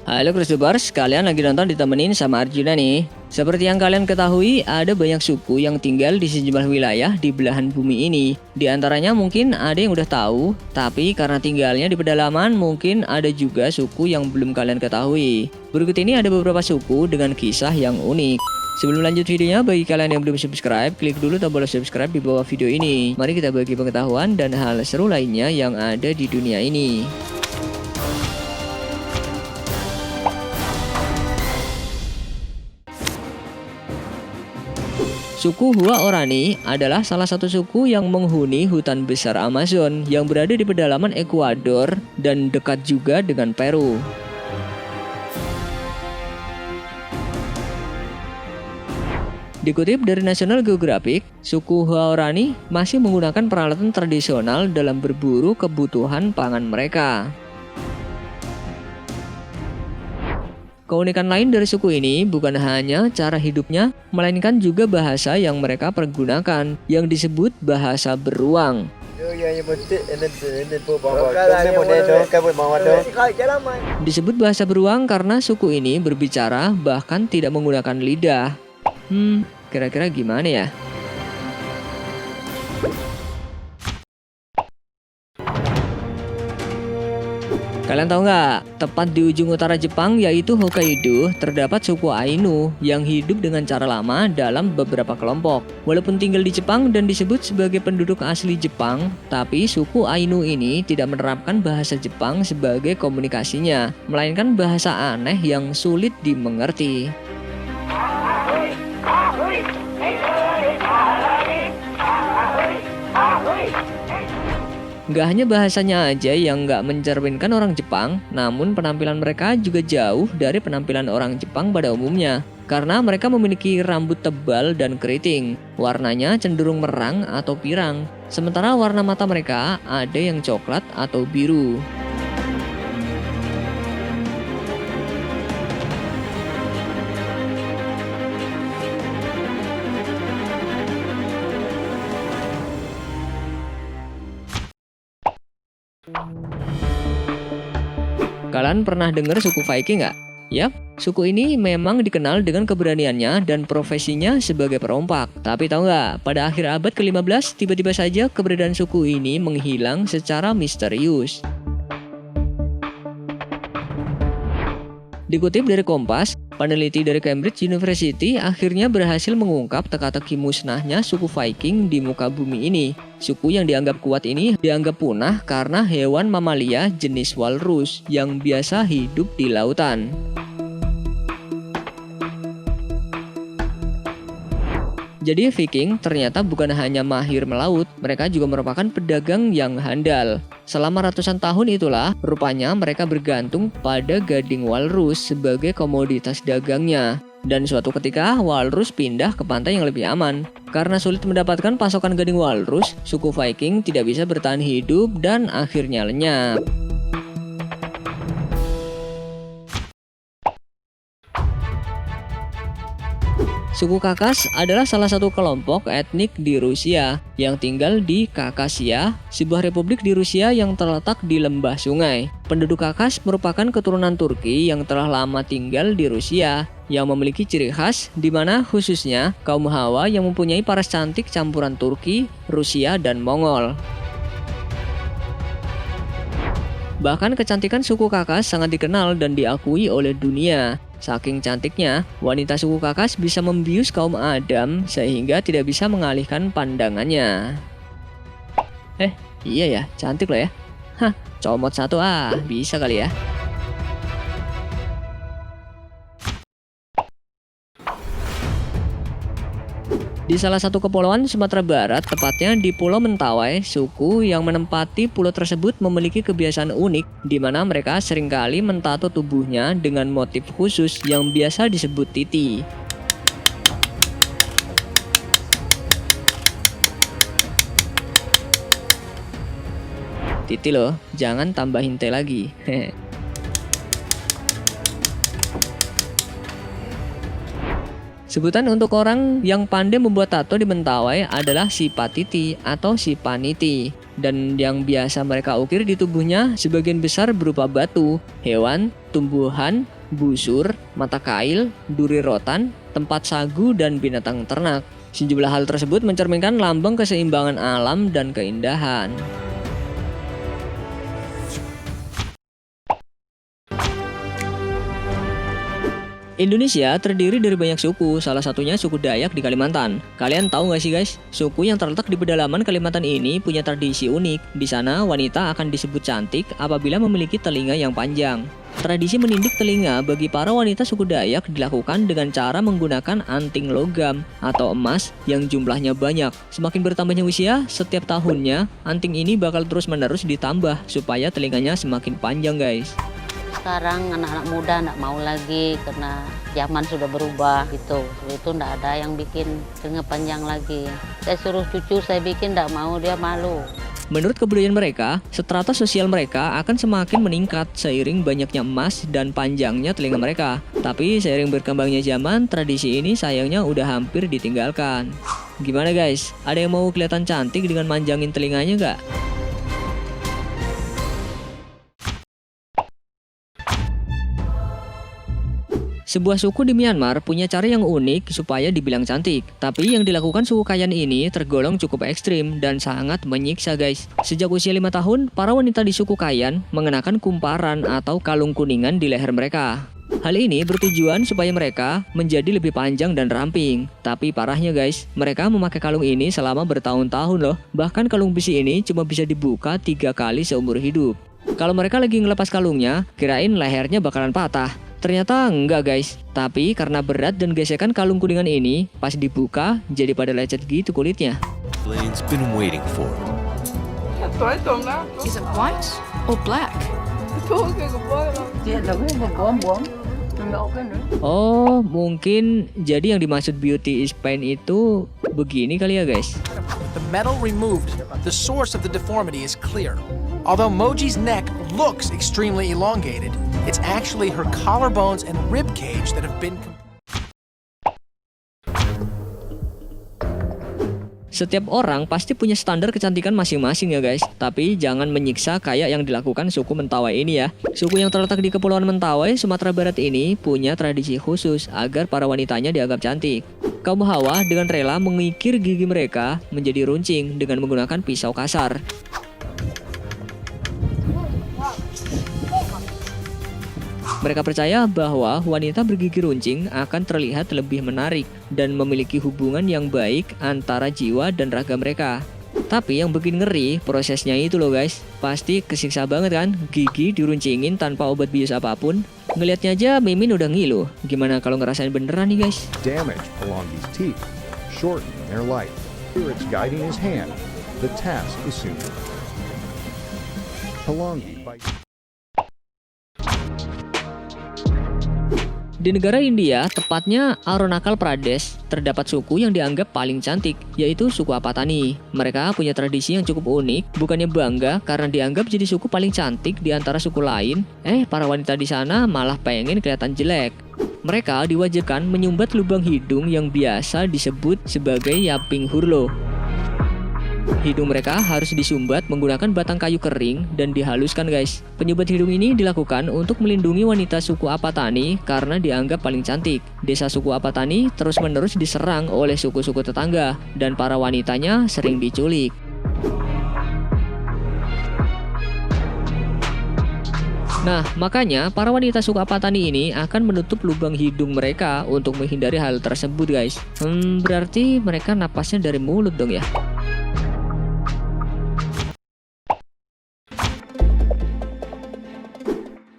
Halo Cruisers, kalian lagi nonton ditemenin sama Arjuna nih. Seperti yang kalian ketahui, ada banyak suku yang tinggal di sejumlah wilayah di belahan bumi ini. Di antaranya mungkin ada yang udah tahu, tapi karena tinggalnya di pedalaman, mungkin ada juga suku yang belum kalian ketahui. Berikut ini ada beberapa suku dengan kisah yang unik. Sebelum lanjut videonya, bagi kalian yang belum subscribe, klik dulu tombol subscribe di bawah video ini. Mari kita bagi pengetahuan dan hal seru lainnya yang ada di dunia ini. Suku Huaorani adalah salah satu suku yang menghuni hutan besar Amazon yang berada di pedalaman Ekuador dan dekat juga dengan Peru. Dikutip dari National Geographic, suku Huaorani masih menggunakan peralatan tradisional dalam berburu kebutuhan pangan mereka. Keunikan lain dari suku ini bukan hanya cara hidupnya, melainkan juga bahasa yang mereka pergunakan, yang disebut bahasa beruang. Disebut bahasa beruang karena suku ini berbicara bahkan tidak menggunakan lidah. Kira-kira gimana ya? Kalian tahu nggak, tepat di ujung utara Jepang yaitu Hokkaido, terdapat suku Ainu yang hidup dengan cara lama dalam beberapa kelompok. Walaupun tinggal di Jepang dan disebut sebagai penduduk asli Jepang, tapi suku Ainu ini tidak menerapkan bahasa Jepang sebagai komunikasinya, melainkan bahasa aneh yang sulit dimengerti. Gak hanya bahasanya aja yang gak mencerminkan orang Jepang, namun penampilan mereka juga jauh dari penampilan orang Jepang pada umumnya. Karena mereka memiliki rambut tebal dan keriting, warnanya cenderung merang atau pirang. Sementara warna mata mereka ada yang coklat atau biru. Kalian pernah dengar suku Viking nggak? Yap, suku ini memang dikenal dengan keberaniannya dan profesinya sebagai perompak. Tapi tahu nggak, pada akhir abad ke-15 tiba-tiba saja keberadaan suku ini menghilang secara misterius. Dikutip dari Kompas, peneliti dari Cambridge University akhirnya berhasil mengungkap teka-teki musnahnya suku Viking di muka bumi ini. Suku yang dianggap kuat ini dianggap punah karena hewan mamalia jenis walrus yang biasa hidup di lautan. Jadi Viking ternyata bukan hanya mahir melaut, mereka juga merupakan pedagang yang handal. Selama ratusan tahun itulah, rupanya mereka bergantung pada gading walrus sebagai komoditas dagangnya. Dan suatu ketika, walrus pindah ke pantai yang lebih aman. Karena sulit mendapatkan pasokan gading walrus, suku Viking tidak bisa bertahan hidup dan akhirnya lenyap. Suku Kakas adalah salah satu kelompok etnik di Rusia yang tinggal di Khakassia, sebuah republik di Rusia yang terletak di lembah sungai. Penduduk Kakas merupakan keturunan Turki yang telah lama tinggal di Rusia, yang memiliki ciri khas di mana khususnya kaum Hawa yang mempunyai paras cantik campuran Turki, Rusia, dan Mongol. Bahkan kecantikan suku Kakas sangat dikenal dan diakui oleh dunia. Saking cantiknya, wanita suku Kakas bisa membius kaum Adam sehingga tidak bisa mengalihkan pandangannya. Iya ya, cantik loh ya. Comot satu bisa kali ya. Di salah satu kepulauan Sumatera Barat, tepatnya di Pulau Mentawai, suku yang menempati pulau tersebut memiliki kebiasaan unik di mana mereka seringkali mentato tubuhnya dengan motif khusus yang biasa disebut titi. Titi loh, jangan tambahin T lagi. Sebutan untuk orang yang pandai membuat tato di Mentawai adalah si Patiti atau si Paniti. dan yang biasa mereka ukir di tubuhnya sebagian besar berupa batu, hewan, tumbuhan, busur, mata kail, duri rotan, tempat sagu, dan binatang ternak. Sejumlah hal tersebut mencerminkan lambang keseimbangan alam dan keindahan. Indonesia terdiri dari banyak suku, salah satunya suku Dayak di Kalimantan. Kalian tahu nggak sih guys, suku yang terletak di pedalaman Kalimantan ini punya tradisi unik. Di sana wanita akan disebut cantik apabila memiliki telinga yang panjang. Tradisi menindik telinga bagi para wanita suku Dayak dilakukan dengan cara menggunakan anting logam atau emas yang jumlahnya banyak. Semakin bertambahnya usia, setiap tahunnya anting ini bakal terus-menerus ditambah supaya telinganya semakin panjang guys. Sekarang anak-anak muda nggak mau lagi karena zaman sudah berubah gitu. Itu nggak ada yang bikin telinga panjang lagi. Saya suruh cucu saya bikin nggak mau, dia malu. Menurut kebudayaan mereka, strata sosial mereka akan semakin meningkat seiring banyaknya emas dan panjangnya telinga mereka. Tapi seiring berkembangnya zaman, tradisi ini sayangnya udah hampir ditinggalkan. Gimana guys? Ada yang mau kelihatan cantik dengan manjangin telinganya nggak? Sebuah suku di Myanmar punya cara yang unik supaya dibilang cantik. Tapi yang dilakukan suku Kayan ini tergolong cukup ekstrim dan sangat menyiksa guys. Sejak usia 5 tahun, para wanita di suku Kayan mengenakan kumparan atau kalung kuningan di leher mereka. Hal ini bertujuan supaya mereka menjadi lebih panjang dan ramping. Tapi parahnya guys, mereka memakai kalung ini selama bertahun-tahun loh. Bahkan kalung besi ini cuma bisa dibuka 3 kali seumur hidup. Kalau mereka lagi ngelepas kalungnya, kirain lehernya bakalan patah. Ternyata enggak guys, tapi karena berat dan gesekan kalung kuningan ini, pas dibuka jadi pada lecet gitu kulitnya. Is it white or black? Oh, mungkin jadi yang dimaksud beauty is pain itu begini kali ya guys. The metal removed, the source of the deformity is clear. Although Moji's neck looks extremely elongated, it's actually her collarbones and rib cage that have been. Setiap orang pasti punya standar kecantikan masing-masing ya guys. Tapi jangan menyiksa kayak yang dilakukan suku Mentawai ini ya. Suku yang terletak di Kepulauan Mentawai, Sumatera Barat ini punya tradisi khusus agar para wanitanya dianggap cantik. Kaum Hawa dengan rela mengikir gigi mereka menjadi runcing dengan menggunakan pisau kasar. Mereka percaya bahwa wanita bergigi runcing akan terlihat lebih menarik dan memiliki hubungan yang baik antara jiwa dan raga mereka. Tapi yang bikin ngeri prosesnya itu loh guys. Pasti kesiksa banget kan, gigi diruncingin tanpa obat bius apapun. Ngelihatnya aja Mimin udah ngilu. Gimana kalau ngerasain beneran nih guys? Damage Palongi's teeth, shorten their life. Spirits guiding his hand. The task is soon. Palongi by Di negara India, tepatnya Arunachal Pradesh, terdapat suku yang dianggap paling cantik, yaitu suku Apatani. Mereka punya tradisi yang cukup unik, bukannya bangga karena dianggap jadi suku paling cantik di antara suku lain, para wanita di sana malah pengen kelihatan jelek. Mereka diwajibkan menyumbat lubang hidung yang biasa disebut sebagai Yaping Hurlo. Hidung mereka harus disumbat menggunakan batang kayu kering dan dihaluskan guys. Penyumbat hidung ini dilakukan untuk melindungi wanita suku Apatani karena dianggap paling cantik. Desa suku Apatani terus-menerus diserang oleh suku-suku tetangga dan para wanitanya sering diculik. Nah, makanya para wanita suku Apatani ini akan menutup lubang hidung mereka untuk menghindari hal tersebut guys. Berarti mereka napasnya dari mulut dong ya.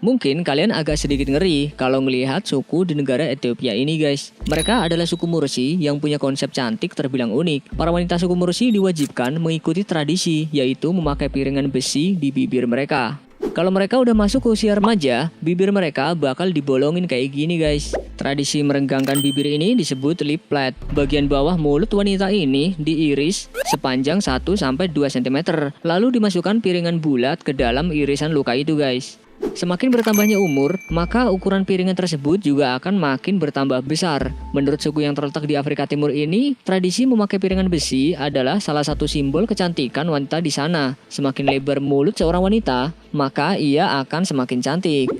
Mungkin kalian agak sedikit ngeri kalau melihat suku di negara Ethiopia ini guys. Mereka adalah suku Mursi yang punya konsep cantik terbilang unik. Para wanita suku Mursi diwajibkan mengikuti tradisi, yaitu memakai piringan besi di bibir mereka. Kalau mereka udah masuk ke usia remaja, bibir mereka bakal dibolongin kayak gini guys. Tradisi merenggangkan bibir ini disebut lip plait. Bagian bawah mulut wanita ini diiris sepanjang 1-2 cm, lalu dimasukkan piringan bulat ke dalam irisan luka itu guys. Semakin bertambahnya umur, maka ukuran piringan tersebut juga akan makin bertambah besar. Menurut suku yang terletak di Afrika Timur ini, tradisi memakai piringan besi adalah salah satu simbol kecantikan wanita di sana. Semakin lebar mulut seorang wanita, maka ia akan semakin cantik.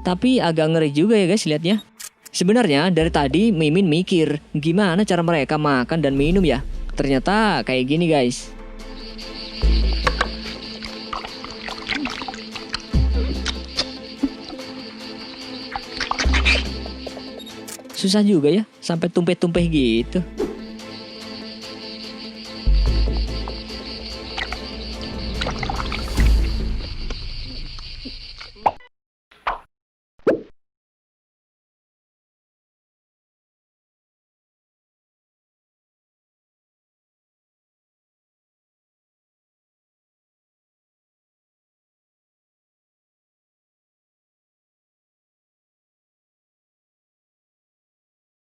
Tapi agak ngeri juga ya guys lihatnya. Sebenarnya dari tadi Mimin mikir, gimana cara mereka makan dan minum ya? Ternyata kayak gini guys. Susah juga ya, sampai tumpeh-tumpeh gitu.